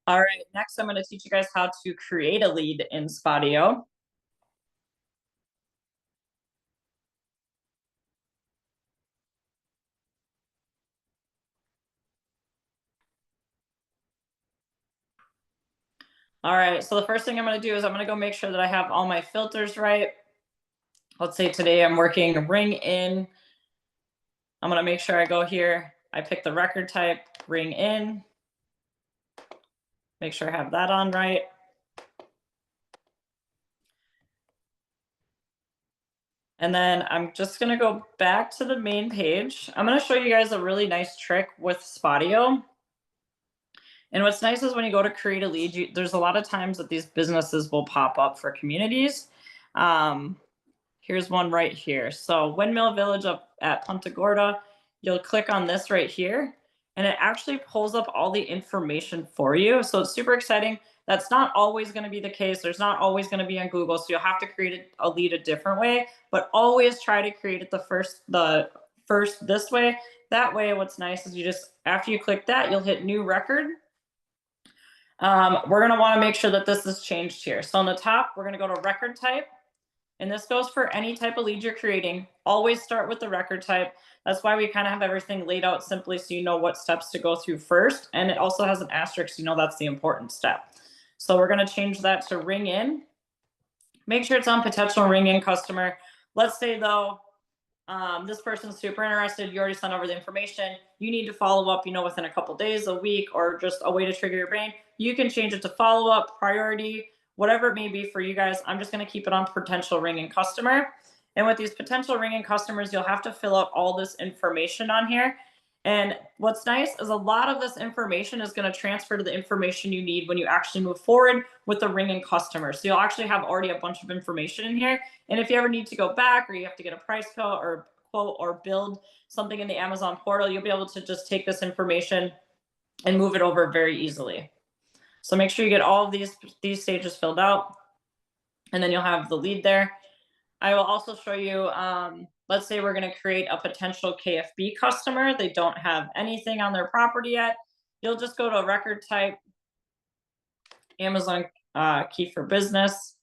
All right, next I'm going to teach you guys how to create a lead in Spodio. All right, so the first thing I'm going to do is I'm going to go make sure that I have all my filters right. Let's say today I'm working ring in. I'm going to make sure I go here. I pick the record type, ring in. Make sure I have that on right. And then I'm just going to go back to the main page. I'm going to show you guys a really nice trick with Spodio. And what's nice is when you go to create a lead, there's a lot of times that these businesses will pop up for communities. Here's one right here. So Windmill Village up at Punta Gorda, you'll click on this right here, and it actually pulls up all the information for you. So it's super exciting. That's not always going to be the case. There's not always going to be on Google. So you'll have to create a lead a different way, but always try to create it the first this way. That way, what's nice is you just, after you click that, you'll hit new record. We're going to want to make sure that this is changed here. So on the top, we're going to go to record type. And this goes for any type of lead you're creating. Always start with the record type. That's why we kind of have everything laid out simply so you know what steps to go through first. And it also has an asterisk, you know that's the important step. So we're going to change that to ring in. Make sure it's on potential ring in customer. Let's say though, this person's super interested. You already sent over the information. You need to follow up, within a couple days, a week, or just a way to trigger your brain. You can change it to follow up, priority, whatever it may be for you guys. I'm just going to keep it on potential ringing customer. And with these potential ringing customers, you'll have to fill out all this information on here. And what's nice is a lot of this information is going to transfer to the information you need when you actually move forward with the ringing customer. So you'll actually have already a bunch of information in here. And if you ever need to go back, or you have to get a price quote or build something in the Amazon portal, you'll be able to just take this information and move it over very easily. So make sure you get all of these stages filled out, and then you'll have the lead there. I will also show you, let's say we're going to create a potential KFB customer. They don't have anything on their property yet. You'll just go to a record type, Amazon key for business.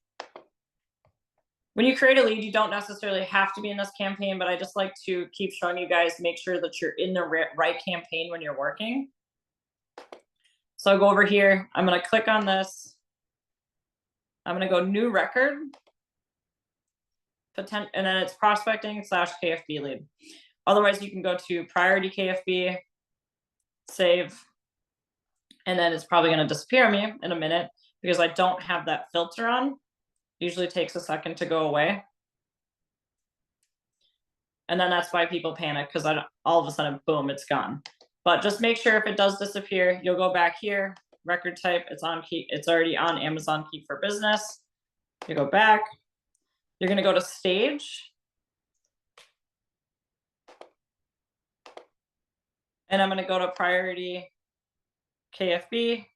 When you create a lead, you don't necessarily have to be in this campaign, but I just like to keep showing you guys, make sure that you're in the right campaign when you're working. So I'll go over here. I'm going to click on this. I'm going to go new record. And then it's prospecting / KFB lead. Otherwise, you can go to priority KFB, save, and then it's probably going to disappear on me in a minute because I don't have that filter on. Usually takes a second to go away. And then that's why people panic, because all of a sudden, boom, it's gone. But just make sure if it does disappear, you'll go back here, record type, it's already on Amazon Key for Business. You go back, you're going to go to stage. And I'm going to go to priority KFB,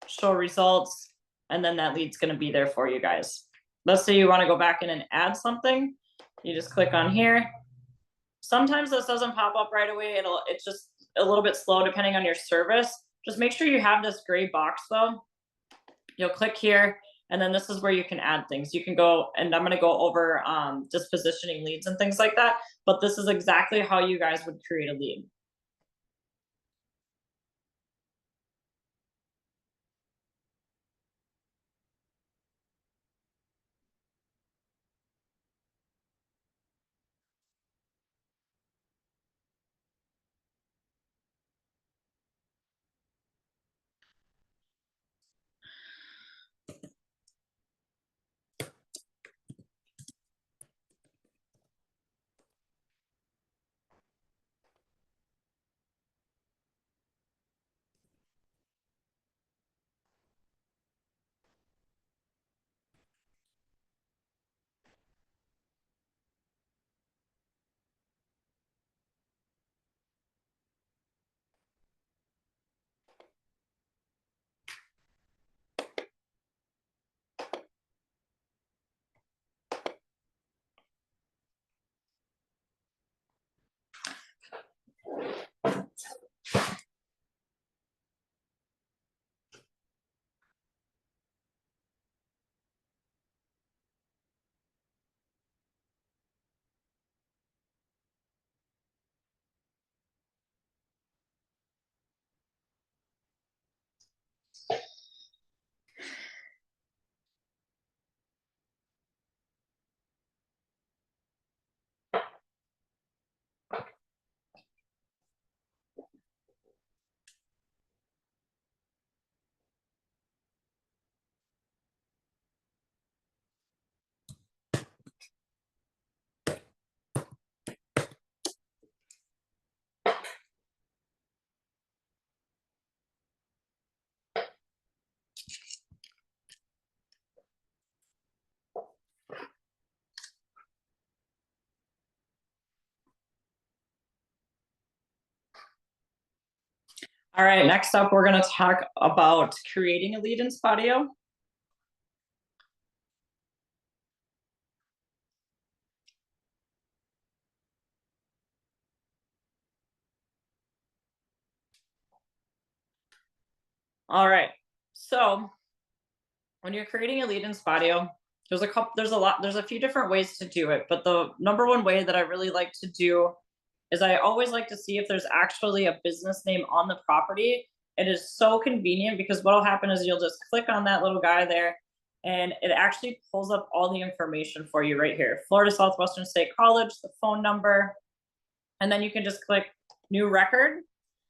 show results, and then that lead's going to be there for you guys. Let's say you want to go back in and add something. You just click on here. Sometimes this doesn't pop up right away. It's just a little bit slow depending on your service. Just make sure you have this gray box though. You'll click here, and then this is where you can add things. You can go, and I'm going to go over just positioning leads and things like that. But this is exactly how you guys would create a lead. All right, next up, we're going to talk about creating a lead in Spodio. All right, so when you're creating a lead in Spodio, there's a few different ways to do it, but the number one way that I really like to do is I always like to see if there's actually a business name on the property. It is so convenient because what'll happen is you'll just click on that little guy there and it actually pulls up all the information for you right here. Florida Southwestern State College, the phone number, and then you can just click new record.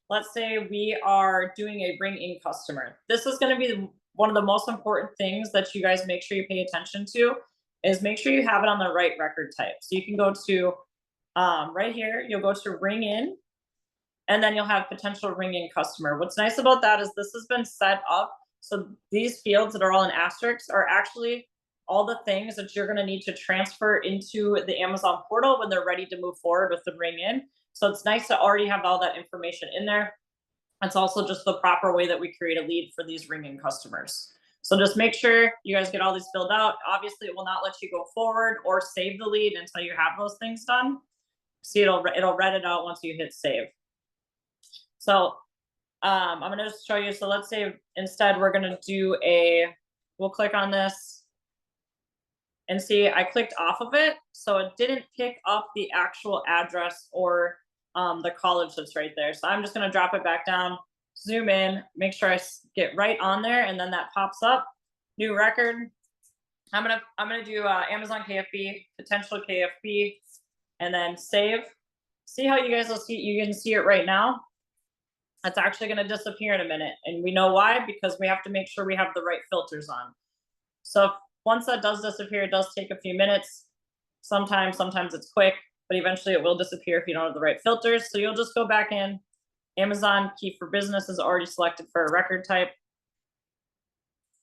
Let's say we are doing a bring in customer. This is going to be one of the most important things that you guys make sure you pay attention to is make sure you have it on the right record type. So you can go to right here, you'll go to ring in, and then you'll have potential ring in customer. What's nice about that is this has been set up. So these fields that are all in asterisks are actually all the things that you're going to need to transfer into the Amazon portal when they're ready to move forward with the ring in. So it's nice to already have all that information in there. It's also just the proper way that we create a lead for these ring in customers. So just make sure you guys get all these filled out. Obviously, it will not let you go forward or save the lead until you have those things done. See, it'll read it out once you hit save. So I'm going to just show you. So let's say instead we're going to do we'll click on this and see I clicked off of it. So it didn't pick up the actual address or the college that's right there. So I'm just going to drop it back down, zoom in, make sure I get right on there. And then that pops up, new record. I'm going to do Amazon KFB, potential KFB, and then save. See how you guys will see, you can see it right now. That's actually going to disappear in a minute. And we know why, because we have to make sure we have the right filters on. So once that does disappear, it does take a few minutes. Sometimes it's quick, but eventually it will disappear if you don't have the right filters. So you'll just go back in. Amazon key for business is already selected for a record type.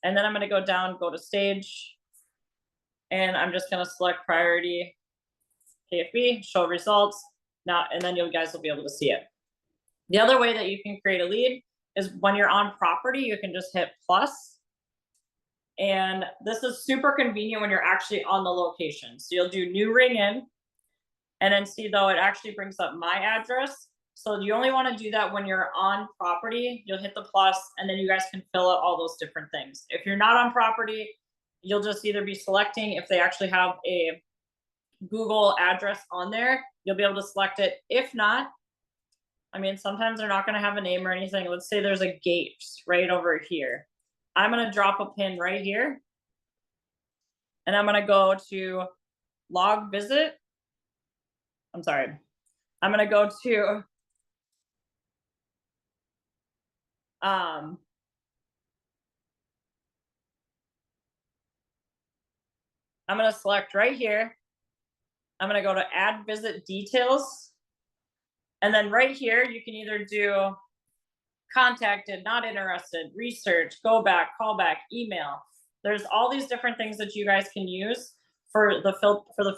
And then I'm going to go down, go to stage. And I'm just going to select priority KFB, show results. Now, and then you guys will be able to see it. The other way that you can create a lead is when you're on property, you can just hit plus. And this is super convenient when you're actually on the location. So you'll do new ring in, and then see though it actually brings up my address. So you only want to do that when you're on property. You'll hit the plus, and then you guys can fill out all those different things. If you're not on property, you'll just either be selecting if they actually have a Google address on there, you'll be able to select it. If not, I mean, sometimes they're not going to have a name or anything. Let's say there's a gate right over here. I'm going to drop a pin right here. And I'm going to go to log visit. I'm sorry. I'm going to go to I'm going to select right here. I'm going to go to add visit details. And then right here, you can either do contacted, not interested, research, go back, call back, email. There's all these different things that you guys can use for the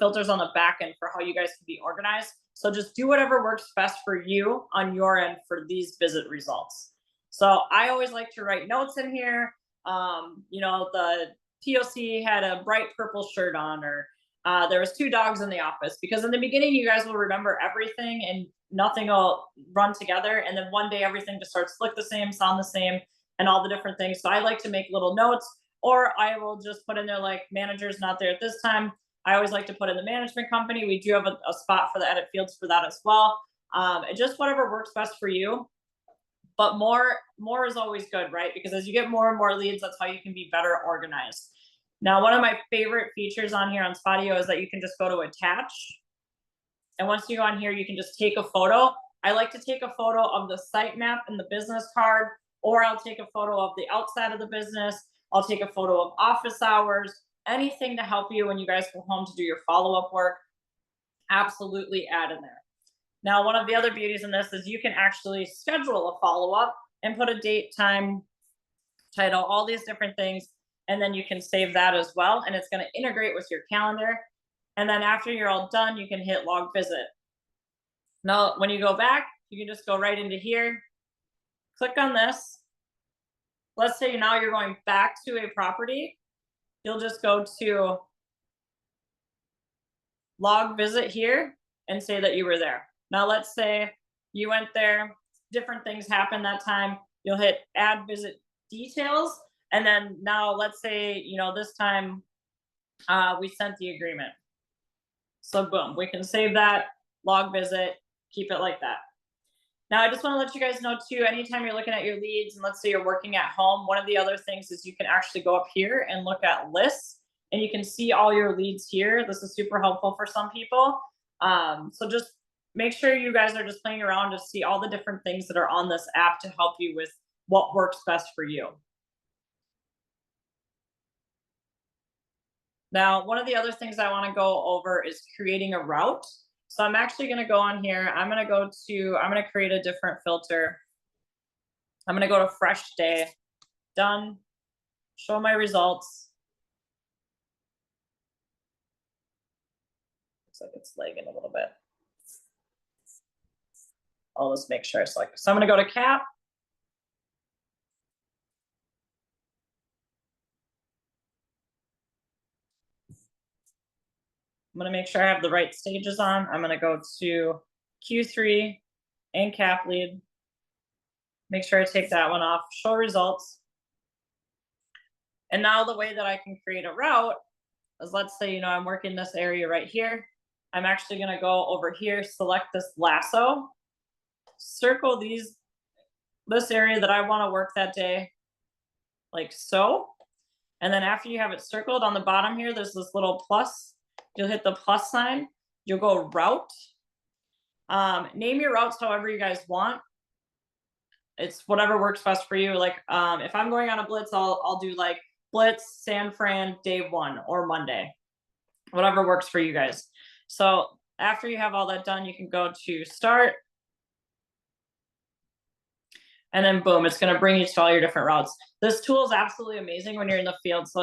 filters on the back end for how you guys can be organized. So just do whatever works best for you on your end for these visit results. So I always like to write notes in here. You know, the POC had a bright purple shirt on, or there was 2 dogs in the office, because in the beginning you guys will remember everything and nothing will run together, and then one day everything just starts to look the same, sound the same, and all the different things. So I like to make little notes, or I will just put in there like manager's not there at this time. I always like to put in the management company. We do have a spot for the edit fields for that as well. Just whatever works best for you. But more is always good, right? Because as you get more and more leads, that's how you can be better organized. Now, one of my favorite features on here on Spodio is that you can just go to attach. And once you go on here, you can just take a photo. I like to take a photo of the site map and the business card, or I'll take a photo of the outside of the business. I'll take a photo of office hours, anything to help you when you guys go home to do your follow-up work. Absolutely add in there. Now, one of the other beauties in this is you can actually schedule a follow-up and put a date, time, title, all these different things. And then you can save that as well. And it's going to integrate with your calendar. And then after you're all done, you can hit log visit. Now, when you go back, you can just go right into here, click on this. Let's say now you're going back to a property. You'll just go to log visit here and say that you were there. Now let's say you went there, different things happened that time. You'll hit add visit details. And then now let's say, this time we sent the agreement. So boom, we can save that, log visit, keep it like that. Now I just want to let you guys know too, anytime you're looking at your leads and let's say you're working at home, one of the other things is you can actually go up here and look at lists and you can see all your leads here. This is super helpful for some people. So just make sure you guys are just playing around to see all the different things that are on this app to help you with what works best for you. Now, one of the other things I want to go over is creating a route. So I'm actually going to go on here. I'm going to create a different filter. I'm going to go to fresh day, done, show my results. Looks like it's lagging a little bit. I'll just make sure I select. So I'm going to go to cap. I'm going to make sure I have the right stages on. I'm going to go to Q3 and cap lead. Make sure I take that one off, show results. And now the way that I can create a route is, let's say, I'm working this area right here. I'm actually going to go over here, select this lasso, circle this area that I want to work that day, like so. And then after you have it circled on the bottom here, there's this little plus. You'll hit the plus sign. You'll go route. Name your routes however you guys want. It's whatever works best for you. Like if I'm going on a blitz, I'll do like blitz San Fran day 1 or Monday, whatever works for you guys. So after you have all that done, you can go to start. And then boom, it's going to bring you to all your different routes. This tool is absolutely amazing when you're in the field. So,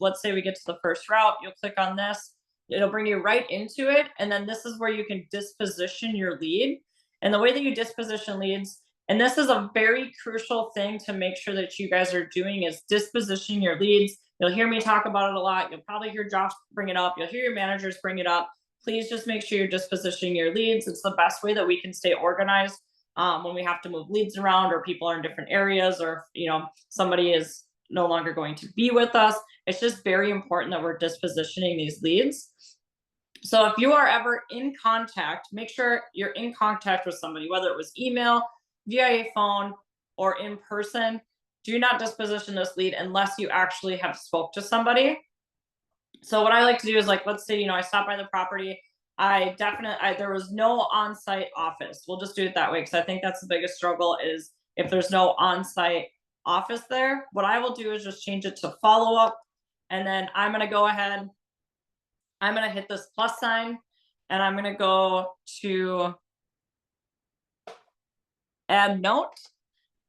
let's say we get to the first route, you'll click on this. It'll bring you right into it. And then this is where you can disposition your lead. And the way that you disposition leads, and this is a very crucial thing to make sure that you guys are doing, is disposition your leads. You'll hear me talk about it a lot. You'll probably hear Josh bring it up. You'll hear your managers bring it up. Please just make sure you're dispositioning your leads. It's the best way that we can stay organized when we have to move leads around, or people are in different areas, or somebody is no longer going to be with us. It's just very important that we're dispositioning these leads. So if you are ever in contact, make sure you're in contact with somebody, whether it was email, via phone, or in person. Do not disposition this lead unless you actually have spoke to somebody. So what I like to do is, like, let's say, I stopped by the property. There was no on-site office. We'll just do it that way, because I think that's the biggest struggle, is if there's no on-site office there. What I will do is just change it to follow-up. And then I'm going to go ahead. I'm going to hit this plus sign, and I'm going to go to add note.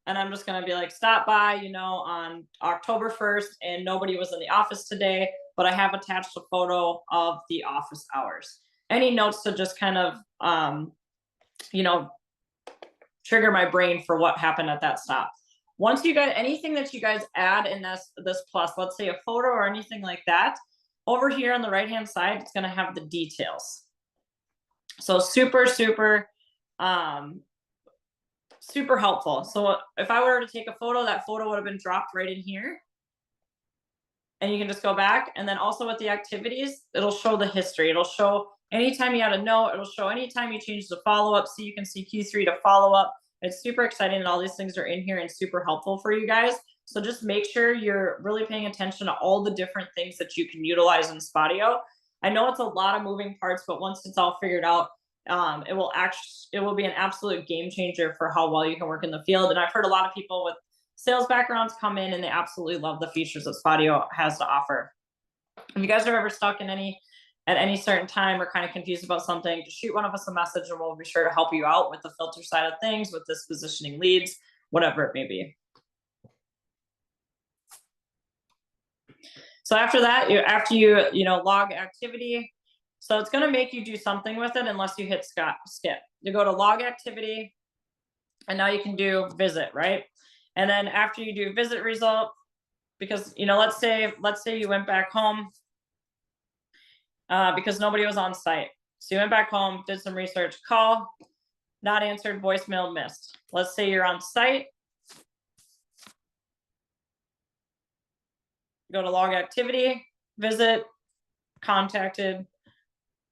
And I'm just going to be like, stop by, on October 1st, and nobody was in the office today, but I have attached a photo of the office hours. Any notes to just kind of, trigger my brain for what happened at that stop. Once you got anything that you guys add in this plus, let's say a photo or anything like that, over here on the right-hand side, it's going to have the details. So super, super, super helpful. So if I were to take a photo, that photo would have been dropped right in here. And you can just go back. And then also with the activities, it'll show the history. It'll show anytime you had a note. It'll show anytime you change the follow-up. So you can see Q3 to follow-up. It's super exciting that all these things are in here and super helpful for you guys. So just make sure you're really paying attention to all the different things that you can utilize in Spodio. I know it's a lot of moving parts, but once it's all figured out, it will be an absolute game changer for how well you can work in the field. And I've heard a lot of people with sales backgrounds come in and they absolutely love the features that Spodio has to offer. If you guys are ever stuck at any certain time or kind of confused about something, just shoot one of us a message and we'll be sure to help you out with the filter side of things, with this positioning leads, whatever it may be. So after that, after you log activity, so it's going to make you do something with it unless you hit skip. You go to log activity, And now you can do visit, right? And then after you do visit result, because let's say you went back home because nobody was on site. So you went back home, did some research, call, not answered, voicemail missed. Let's say you're on site. Go to log activity, visit, contacted,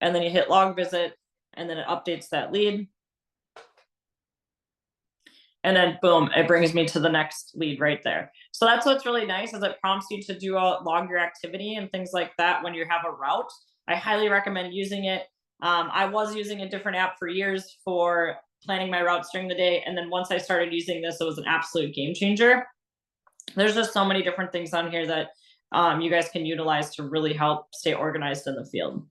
and then you hit log visit, and then it updates that lead. And then boom, it brings me to the next lead right there. So that's what's really nice, is it prompts you to do log your activity and things like that when you have a route. I highly recommend using it. I was using a different app for years for planning my routes during the day. And then once I started using this, it was an absolute game changer. There's just so many different things on here that you guys can utilize to really help stay organized in the field.